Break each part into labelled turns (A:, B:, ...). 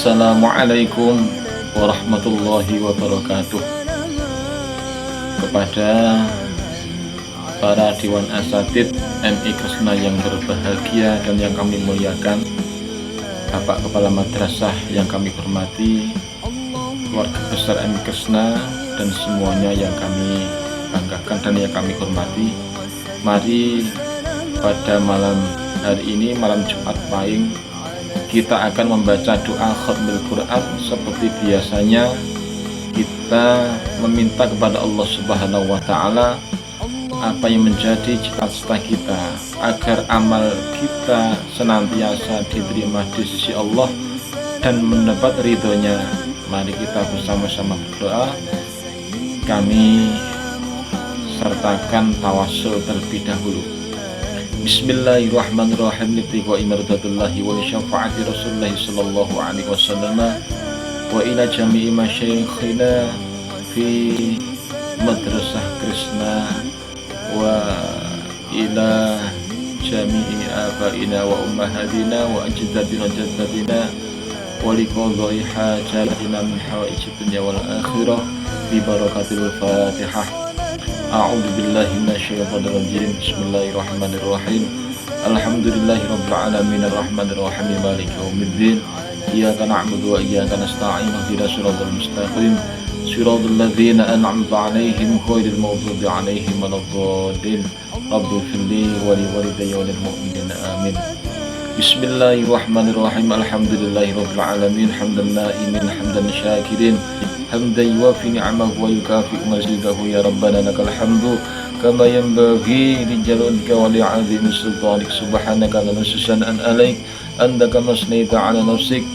A: Assalamualaikum warahmatullahi wabarakatuh. Kepada para Dewan Asatidz MI Kresna yang berbahagia dan yang kami muliakan, Bapak Kepala Madrasah yang kami hormati, keluarga besar MI Kresna, dan semuanya yang kami banggakan dan yang kami hormati, mari pada malam hari ini, malam Jumat Pahing, kita akan membaca doa khatmul Quran. Seperti biasanya, kita meminta kepada Allah Subhanahu wa Ta'ala apa yang menjadi cita-cita kita, agar amal kita senantiasa diterima di sisi Allah dan mendapat ridhonya. Mari kita bersama-sama berdoa. Kami sertakan tawasul terlebih dahulu. Bismillahirrahmanirrahim. Wa imardatullahi wa syafaati Rasulullah sallallahu alaihi wasallam wa ila jami'i masyayikhina fi Madrasah Kresna wa ila jami'i abaina wa ummahatina wa ajdadina jaddatina wa liqadhi hajatina min hawaijid dunya wal akhirah bi barakatil Fatihah. A'udzu billahi minasyaitonir rajim. Bismillahirrahmanirrahim. Alhamdulillahirabbil alamin arrahmanir rahim maliki yaumiddin. Iyyaka na'budu wa iyyaka nasta'in ihdinas siratal mustaqim siratal ladzina an'amta 'alaihim ghairil maghdubi 'alaihim waladdallin. Rabbighfirli wa li walidayya wa lil mu'minin amin. Bismillahirrahmanirrahim. Alhamdulillahirabbil alamin hamdan na'imin hamdan syakirin hamdan yuwafi ni'amahu wa yukafi mazidahu ya rabbana lakal hamdu kama yanbaghi li jalalika wa li'azimi sultanik subhanaka la nuhsi an alaik anta kama asnaita ala nafsik.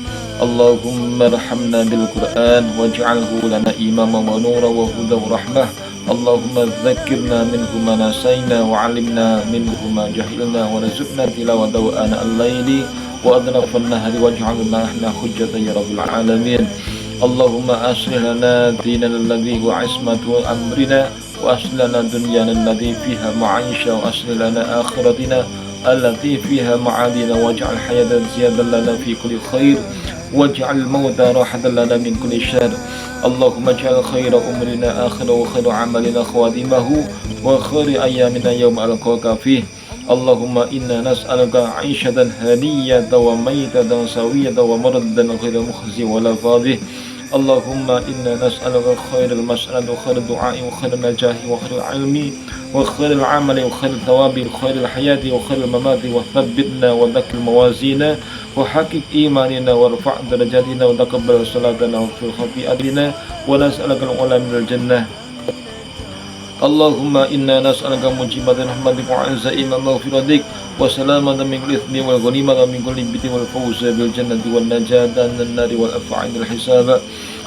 A: Allahumma arhamna bil Qur'an waj'alhu lana imama wa nura wa huda wa rahmah. Allahumma dzakkirna minhu ma nasayna wa 'allimna minhu ma jahilna wa rizqna tilawatahu ana al-laili wa adrafan nahari waj'alna lana hujjatan ya rabbil alamin. Allahumma aslih lana dinana alladhi huwa ismatu amrina wa aslih lana dunyana alladhi fiha ma'isha wa aslih lana akhiratina allati fiha ma'adina waj'al hayatan ziyadatan lana fi kulli khair waj'al mauta rahatan lana min kulli syarr. Allahumma ij'al khaira umrina akhira wa khaira amalina khawatimahu wa khaira ayyamina yawma alqaka fih. Allahumma inna nas'aluka 'aishatan haniyatan wa maytatan sawiyatan wa maradan ghaira mukhzi wa la fadih. Allahumma inna nas'aluka khairal mas'alati wa khairal du'a'i wa khairal najahi wa khairal ilmi wa khairal amali wa khairal thawabi wa khairal hayati wa khairal mamati wa thabbitna wa dhakkil mawazina wa haqiq imanina wa rfa' darajatina wa taqabbal salatana wa fil khafi'atina wa nas'aluka al-ula minal jannah. Allahumma inna nas'aluka mujibatal rahmatik wa azaima maghfiratik wa salamatan min kulli ithmi wal ghanimatan min kulli bitin wal fawza bil jannati wan najatan minan nari wal af'anil hisab.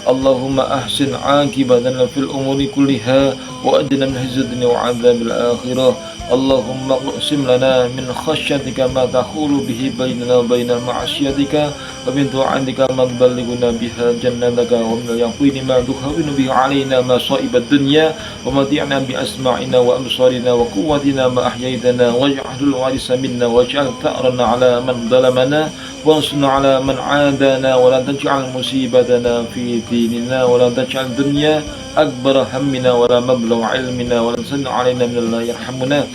A: Allahumma ahsin 'aqibatana fil umuri kulliha wa ajirna min khizyid dunya wa 'adzabil akhirah. Allahumma qsim lana min khasyyatika ma tahulu bihi bainana wa bainal ma'asyiyatika wa min ta'atika ma tuballighuna biha jannataka wa min al-yaqini ma tuhawwinu bihi 'alaina masa'ibad dunya wa mati'na bi asma'ina wa absarina wa quwwatina ma ahyaytana waj'alhu warisa minna waj'al tha'rana 'ala man zalamana wansurna 'ala man 'adana wa la taj'al musibatana fi dinina wa la taj'al dunya akbar hammina wa la mablagha ilmina wa la tusallit 'alaina min la yarhamuna.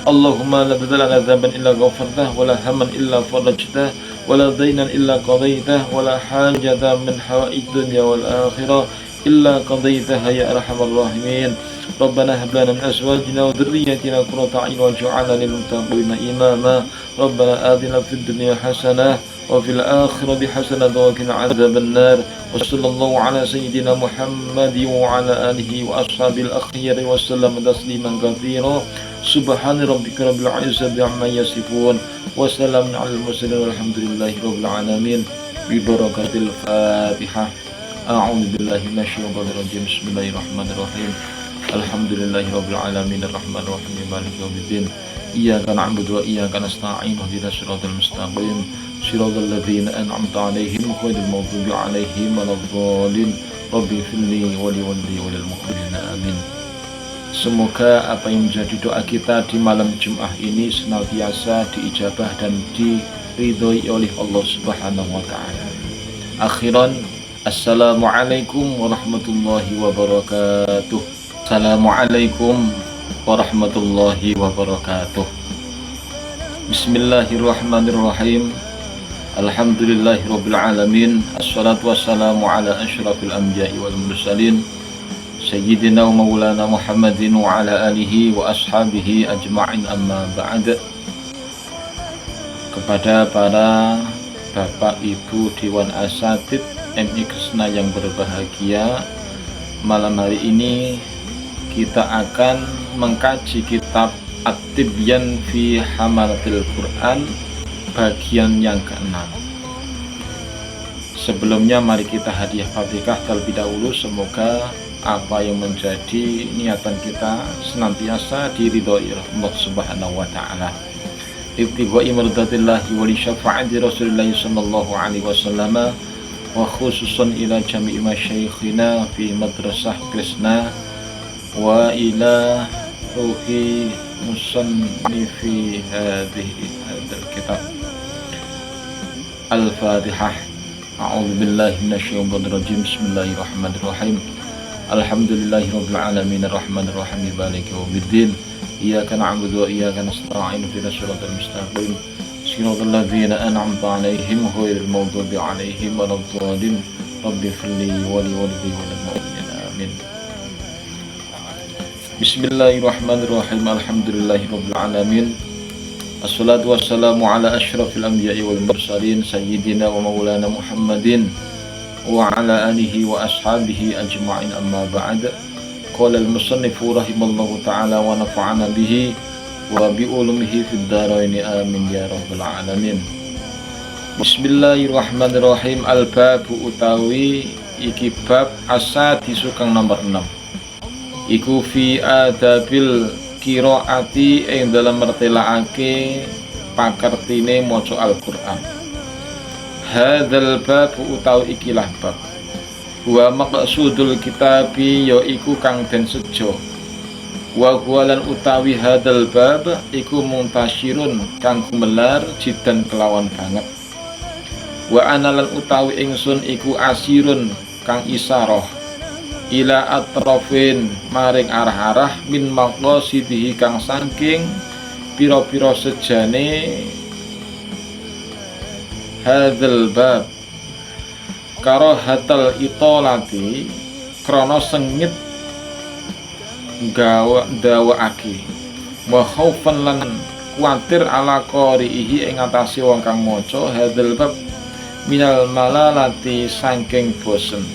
A: Allahumma la tad'alna dhanban illa ghafartah wa la hamman illa farajtah wa la daynan illa qadaitah wa la hajatan min hawaij dunya wal akhirah illa qadaitaha ya arhamar rahimin. Rabbana hab lana min azwajina wa dhurriyyatina qurrata a'yun waj'alna lil muttaqina imama. Rabbana atina fid dunya hasanah wa fil akhirati hasanah wa qina adzaban nar. Wa sallallahu ala sayyidina Muhammad wa ala alihi wa ashabil akhyar wa sallam tasliman katsira. Subhana rabbika rabbil izzati amma yasifun wa salamun alal mursalin walhamdulillahi rabbil alamin bi barakatil Fatihah. A'udzu billahi minasyaitonir rajim. Bismillahirrahmanirrahim. Alhamdulillahi rabbil alamin arrahmanir rahim maliki yaumiddin. Iyyaka na'budu wa iyyaka nasta'in ihdinas siratal mustaqim siratal ladzina an'amta 'alaihim ghairil maghdubi 'alaihim waladdallin. Rabbighfirli wa li walidayya wa lil mu'minin amin. Semoga apa yang menjadi doa kita di malam Jumat ini senantiasa diijabah dan diridhoi oleh Allah Subhanahu wa Ta'ala. Akhiran, Assalamualaikum warahmatullahi wabarakatuh. Assalamualaikum warahmatullahi wabarakatuh. Bismillahirrahmanirrahim. Alhamdulillahirabbil alamin. Assalatu wassalamu ala asyrafil anbiya'i wal mursalin Sayyidina wa maulana Muhammadin wa ala alihi wa ashabihi ajma'in, amma ba'd. Kepada para Bapak Ibu Dewan Asatidz MI Kresna yang berbahagia, malam hari ini kita akan mengkaji kitab At-Tibyan fi Hamalatil Quran bagian yang ke-6. Sebelumnya mari kita hadiah Fatihah terlebih dahulu. Semoga apa yang menjadi niatan kita senantiasa diridhoi Allah Subhanahu wa taala. Ibtighai mardatillahi wa li syafa'ati Rasulillah sallallahu alaihi wasallam, wa khususan ila jami'i masyayikhina fi madrasah Kresna wa ila ruhi musannifi hadzal kitab. Al-Fatihah. A'udzu billahi minasyaitonir rajim. Bismillahirrahmanirrahim. Alhamdulillahirabbil alamin arrahmanir rahim maliki yaumiddin. Iyyaka na'budu wa iyyaka nasta'in ihdinas siratal mustaqim siratal ladzina an'amta 'alaihim ghairil maghdubi 'alaihim waladdallin. Rabbighfirli wa li walidayya wa lil mu'minin amin. Bismillahirrahmanirrahim. Alhamdulillahirabbil alamin. Assalatu wassalamu ala asyrafil anbiya'i wal mursalin sayyidina wa maulana Muhammadin wa ala alihi wa ashabihi ajma'in, amma ba'd. Qala al-musannifu rahimallahu ta'ala wa nafa'ana bihi wa bi ulumihi fid dharain amin ya rabbal alamin. Bismillahirrahmanirrahim. Al-bab utawi iki bab as-sadis kang nomor 6. Iku fi adabil qiraati ing dalam mertelaake pakertine maca Al-Qur'an. Hadzal bab utawi ikilah bab wa maqsudul kitabi yaiku kang den sejo, wa huwalan utawi hadzal bab iku muntasyirun kang gumelar jidan kelawan banget, wa analan utawi ingsun iku asirun kang isaroh ila atrofin maring arah-arah min maqasidihi kang saking pira-pira sejane hadzal bab karahatal itolati krana sengit dawaake, wa khaufan lan kuwatir ala qari'ihi ing atase wong kang maca hadzal bab minal malalati saking bosen.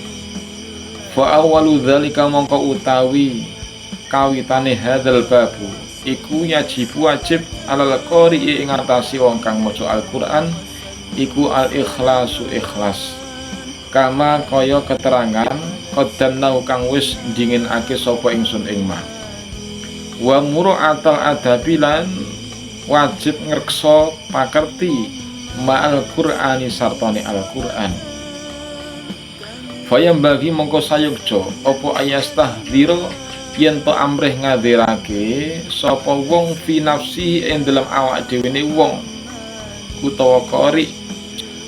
A: Fa awwalu dzalika mongko utawi kawitane hadzal babu iku wajib alal qari'i ing atase wong kang maca Al-Qur'an iku al-ikhlasu ikhlas, kama kaya keterangan qaddamnahu kang wis dinginake sapa ingsun ing ma. Wa muru'atal adabi lan wajib ngreksa pakerti ma'al Qur'ani sartane Al-Qur'an. Fayam bagi mongko sayukja apa ayastahdhira yen to amrih ngadirake sapa wong fi nafsi ing dalam awak dhewe ne wong utawa qari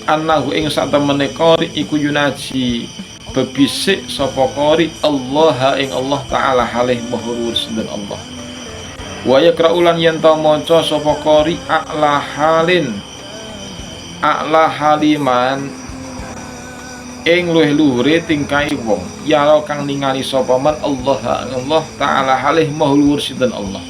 A: annahu ing satemene qari iku yunaji bebisik sapa qari Allah ing Allah taala halih mahur sinten Allah. Wa yaqra'ulan yen ta maca sapa qari a'la haliman ing luwih luhure tingkai wong ya kang ningali sapa man Allah taala halih mahur sinten Allah.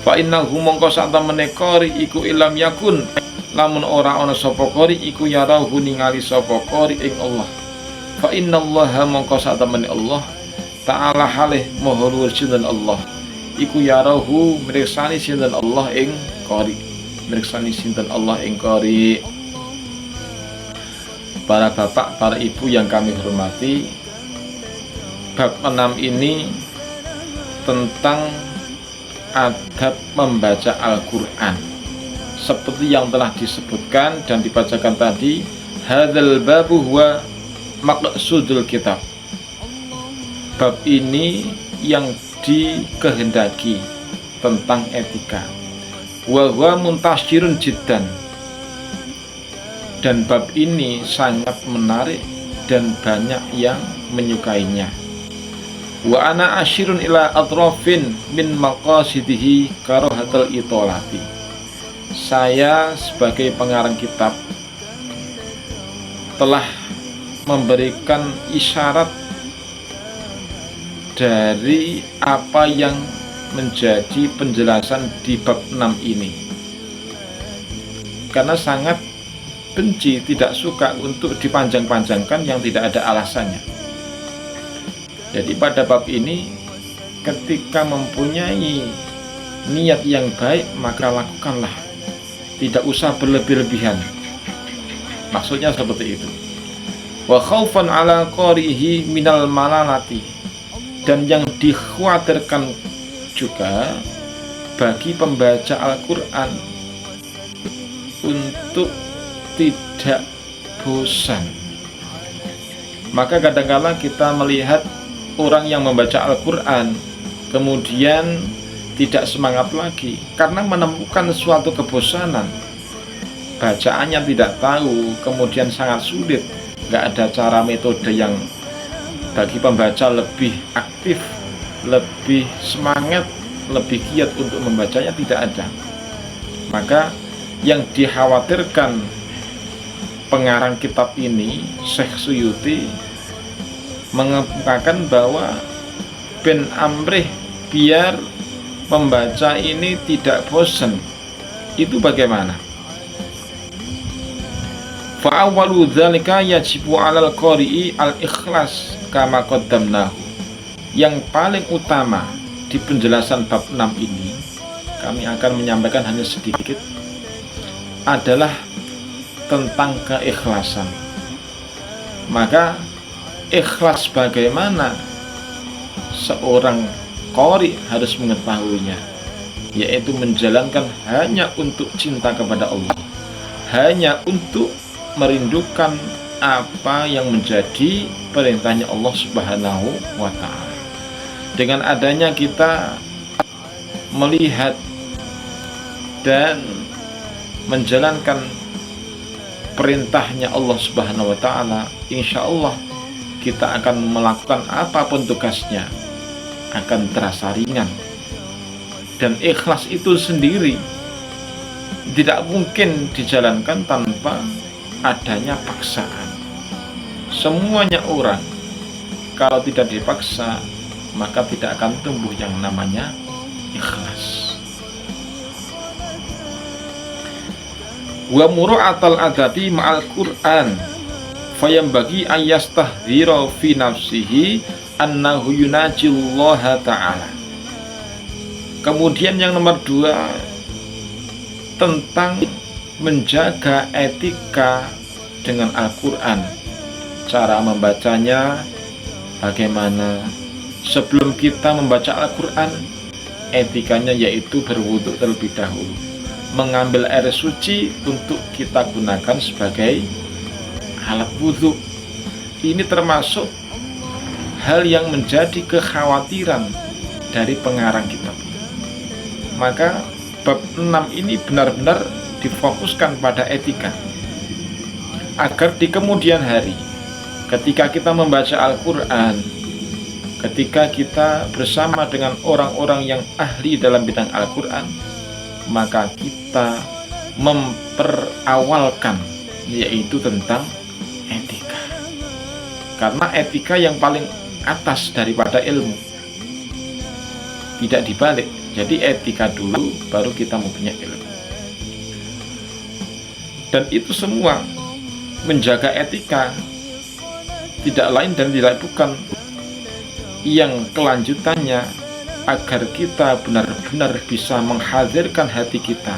A: Fa innahu mongko satemene qari iku ilam yakun lamun ora ana sapa qari iku yarahu ningali sapa qari ing Allah. Fa innallaha mongko satemene Allah taala halih maha luhur sinten Allah iku yarahu mirsani sinten Allah ing qari, mirsani sinten Allah ing qari. Para bapak, para ibu yang kami hormati, bab 6 ini tentang adab membaca Al-Qur'an. Seperti yang telah disebutkan dan dibacakan tadi, hadzal babu huwa maqsudul kitab. Bab ini yang dikehendaki tentang etika. Wa huwa muntasyirun jiddan. Dan bab ini sangat menarik dan banyak yang menyukainya. Wa ana asyirun ila atrafin min maqasidihi karahatul itolati. Saya sebagai pengarang kitab telah memberikan isyarat dari apa yang menjadi penjelasan di bab 6 ini, karena sangat benci, tidak suka untuk dipanjang-panjangkan yang tidak ada alasannya. Jadi pada bab ini, ketika mempunyai niat yang baik, maka lakukanlah, tidak usah berlebih-lebihan. Maksudnya seperti itu. Wa khaufan ala qarihi minal malalati, dan yang dikhawatirkan juga bagi pembaca Al-Quran untuk tidak bosan. Maka kadang-kala kita melihat orang yang membaca Al-Quran kemudian tidak semangat lagi karena menemukan suatu kebosanan, bacaannya tidak tahu, kemudian sangat sulit, nggak ada cara metode yang bagi pembaca lebih aktif, lebih semangat, lebih giat untuk membacanya, tidak ada. Maka yang dikhawatirkan pengarang kitab ini, Syekh Suyuti, mengemukakan bahwa Ben Amrih biar membaca ini tidak bosan. Itu bagaimana? Fa'awwalu dzalika yajibu 'alal qari'i al-ikhlas kama qaddamnahu. Yang paling utama di penjelasan bab 6 ini, kami akan menyampaikan hanya sedikit, adalah tentang keikhlasan. Maka ikhlas bagaimana seorang qari harus mengetahuinya, yaitu menjalankan hanya untuk cinta kepada Allah, hanya untuk merindukan apa yang menjadi perintahnya Allah Subhanahu wa ta'ala. Dengan adanya kita melihat dan menjalankan perintahnya Allah Subhanahu wa ta'ala, insya Allah kita akan melakukan apapun tugasnya akan terasa ringan. Dan ikhlas itu sendiri tidak mungkin dijalankan tanpa adanya paksaan. Semuanya orang kalau tidak dipaksa, maka tidak akan tumbuh yang namanya ikhlas. Wa muru'atal adabi ma'al Qur'an fayambagi ayyastahdhira fi nafsihi annahu yunajillaha ta'ala. Kemudian yang nomor 2, tentang menjaga etika dengan Al-Quran. Cara membacanya bagaimana? Sebelum kita membaca Al-Quran, etikanya yaitu berwudu terlebih dahulu, mengambil air suci untuk kita gunakan sebagai alat wudu. Ini termasuk hal yang menjadi kekhawatiran dari pengarang kitab. Maka bab 6 ini benar-benar difokuskan pada etika, agar di kemudian hari ketika kita membaca Al-Quran, ketika kita bersama dengan orang-orang yang ahli dalam bidang Al-Quran, maka kita memperawalkan yaitu tentang etika, karena etika yang paling atas daripada ilmu, tidak dibalik. Jadi etika dulu baru kita mempunyai ilmu. Dan itu semua menjaga etika tidak lain dan tidak bukan yang kelanjutannya agar kita benar-benar bisa menghadirkan hati kita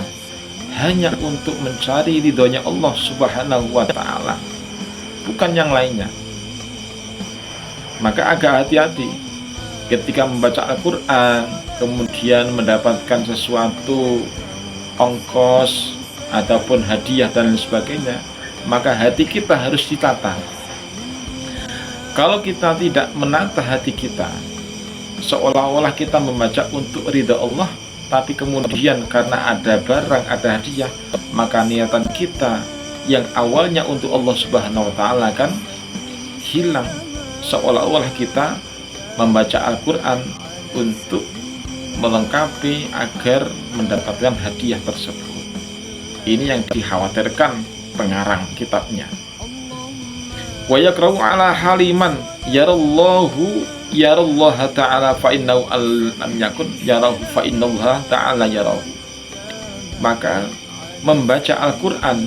A: hanya untuk mencari ridhonya Allah Subhanahu wa ta'ala, bukan yang lainnya. Maka agak hati-hati ketika membaca Al-Quran kemudian mendapatkan sesuatu ongkos ataupun hadiah dan lain sebagainya, maka hati kita harus ditata. Kalau kita tidak menata hati kita, seolah-olah kita membaca untuk ridha Allah, tapi kemudian karena ada barang, ada hadiah, maka niatan kita yang awalnya untuk Allah Subhanahu wa taala kan hilang, seolah-olah kita membaca Al-Qur'an untuk melengkapi agar mendapatkan hadiah tersebut. Ini yang dikhawatirkan pengarang kitabnya. Wa yakra'u ala haliman yarallahu yarallaha ta'ala fa innahu lam yakun yarahu fa innallaha ta'ala yarahu. Maka membaca Al-Qur'an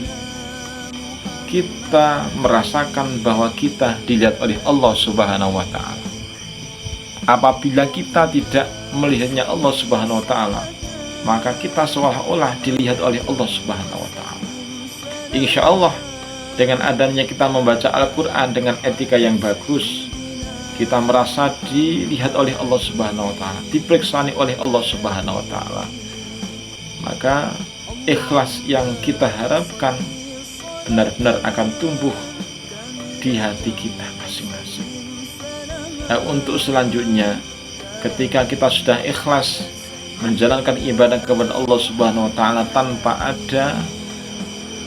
A: kita merasakan bahwa kita dilihat oleh Allah Subhanahu wa taala. Apabila kita tidak melihatnya Allah Subhanahu wa taala, maka kita seolah-olah dilihat oleh Allah Subhanahu wa taala. Insya Allah dengan adanya kita membaca Al-Quran dengan etika yang bagus, kita merasa dilihat oleh Allah Subhanahu wa taala, diperiksani oleh Allah Subhanahu wa taala, maka ikhlas yang kita harapkan benar-benar akan tumbuh di hati kita masing-masing. Nah, untuk selanjutnya, ketika kita sudah ikhlas menjalankan ibadah kepada Allah Subhanahu wa taala tanpa ada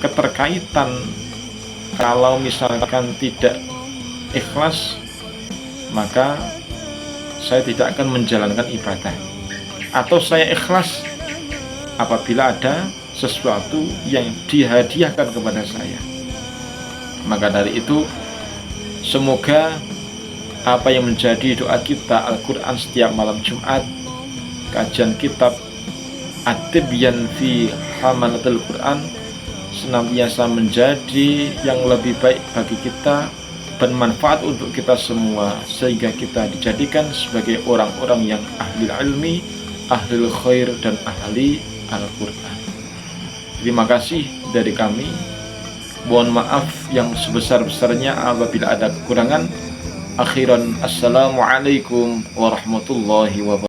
A: keterkaitan, kalau misalkan tidak ikhlas, maka saya tidak akan menjalankan ibadah. Atau saya ikhlas apabila ada sesuatu yang dihadiahkan kepada saya. Maka dari itu, semoga apa yang menjadi doa kita Al-Quran setiap malam Jumat, kajian kitab At-Tibyan fi Hamalatul Quran, senantiasa menjadi yang lebih baik bagi kita, bermanfaat untuk kita semua, sehingga kita dijadikan sebagai orang-orang yang ahli ilmi, ahli khair, dan ahli Al-Quran. Terima kasih dari kami. Mohon maaf yang sebesar-besarnya apabila ada kekurangan. Akhiran, assalamualaikum warahmatullahi wabarakatuh.